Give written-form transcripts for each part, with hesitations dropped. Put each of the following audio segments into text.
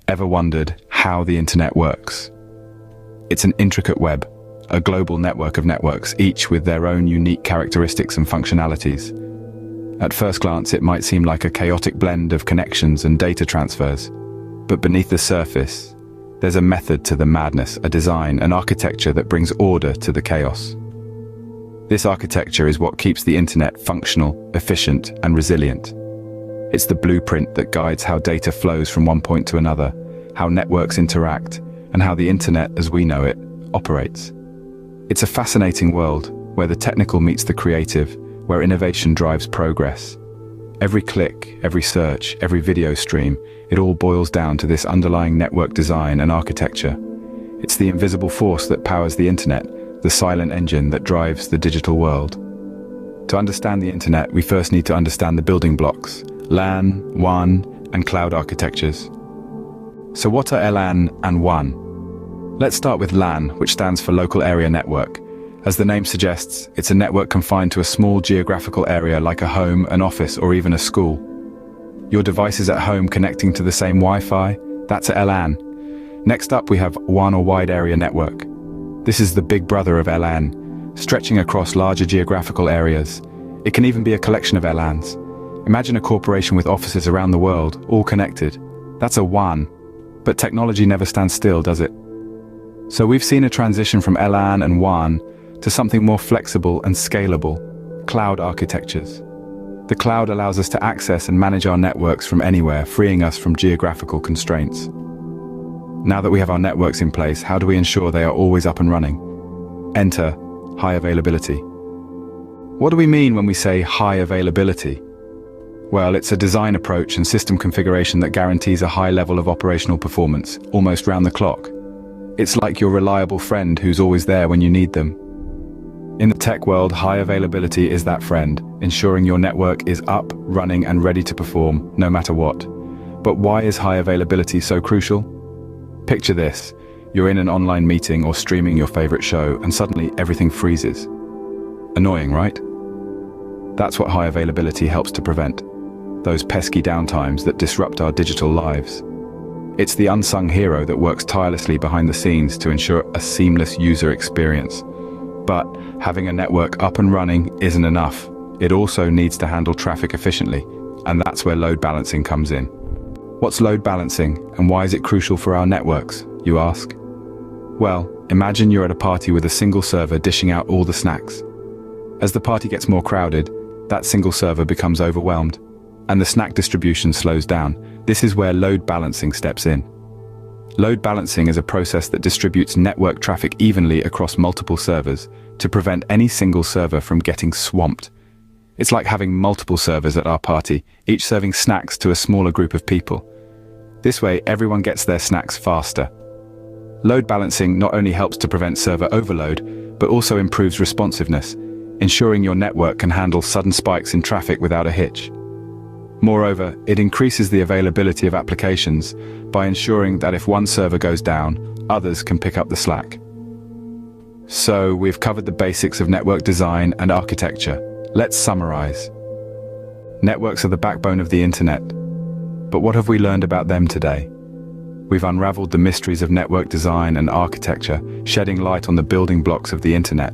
Ever wondered how the internet works? It's an intricate web, a global network of networks, each with their own unique characteristics and functionalities. At first glance, it might seem like a chaotic blend of connections and data transfers. But beneath the surface, there's a method to the madness, a design, an architecture that brings order to the chaos. This architecture is what keeps the internet functional, efficient, and resilient. It's the blueprint that guides how data flows from one point to another, how networks interact, and how the internet, as we know it, operates. It's a fascinating world where the technical meets the creative, where innovation drives progress. Every click, every search, every video stream, it all boils down to this underlying network design and architecture. It's the invisible force that powers the internet, the silent engine that drives the digital world. To understand the internet, we first need to understand the building blocks: LAN, WAN, and cloud architectures. So what are LAN and WAN? Let's start with LAN, which stands for Local Area Network. As the name suggests, it's a network confined to a small geographical area like a home, an office, or even a school. Your devices at home connecting to the same Wi-Fi, that's a LAN. Next up, we have WAN, or Wide Area Network. This is the big brother of LAN, stretching across larger geographical areas. It can even be a collection of LANs. Imagine a corporation with offices around the world, all connected. That's a WAN. But technology never stands still, does it? So we've seen a transition from LAN and WAN to something more flexible and scalable: cloud architectures. The cloud allows us to access and manage our networks from anywhere, freeing us from geographical constraints. Now that we have our networks in place, how do we ensure they are always up and running? Enter high availability. What do we mean when we say high availability? Well, it's a design approach and system configuration that guarantees a high level of operational performance, almost round the clock. It's like your reliable friend who's always there when you need them. In the tech world, high availability is that friend, ensuring your network is up, running, and ready to perform, no matter what. But why is high availability so crucial? Picture this: you're in an online meeting or streaming your favorite show, and suddenly everything freezes. Annoying, right? That's what high availability helps to prevent. Those pesky downtimes that disrupt our digital lives. It's the unsung hero that works tirelessly behind the scenes to ensure a seamless user experience. But having a network up and running isn't enough. It also needs to handle traffic efficiently, and that's where load balancing comes in. What's load balancing, and why is it crucial for our networks, you ask? Well, imagine you're at a party with a single server dishing out all the snacks. As the party gets more crowded, that single server becomes overwhelmed, and the snack distribution slows down. This is where load balancing steps in. Load balancing is a process that distributes network traffic evenly across multiple servers to prevent any single server from getting swamped. It's like having multiple servers at our party, each serving snacks to a smaller group of people. This way, everyone gets their snacks faster. Load balancing not only helps to prevent server overload, but also improves responsiveness, ensuring your network can handle sudden spikes in traffic without a hitch. Moreover, it increases the availability of applications by ensuring that if one server goes down, others can pick up the slack. So, we've covered the basics of network design and architecture. Let's summarize. Networks are the backbone of the internet. But what have we learned about them today? We've unraveled the mysteries of network design and architecture, shedding light on the building blocks of the internet.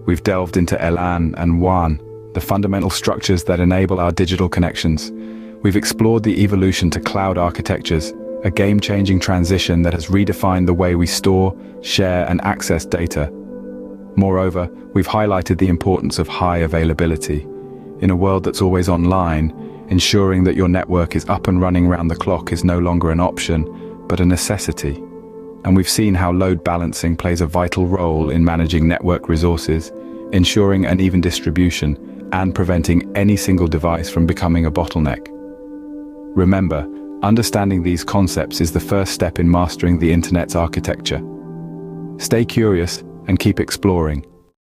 We've delved into LAN and WAN, the fundamental structures that enable our digital connections. We've explored the evolution to cloud architectures, a game-changing transition that has redefined the way we store, share, and access data. Moreover, we've highlighted the importance of high availability. In a world that's always online, ensuring that your network is up and running round the clock is no longer an option, but a necessity. And we've seen how load balancing plays a vital role in managing network resources, ensuring an even distribution, and preventing any single device from becoming a bottleneck. Remember, understanding these concepts is the first step in mastering the internet's architecture. Stay curious and keep exploring.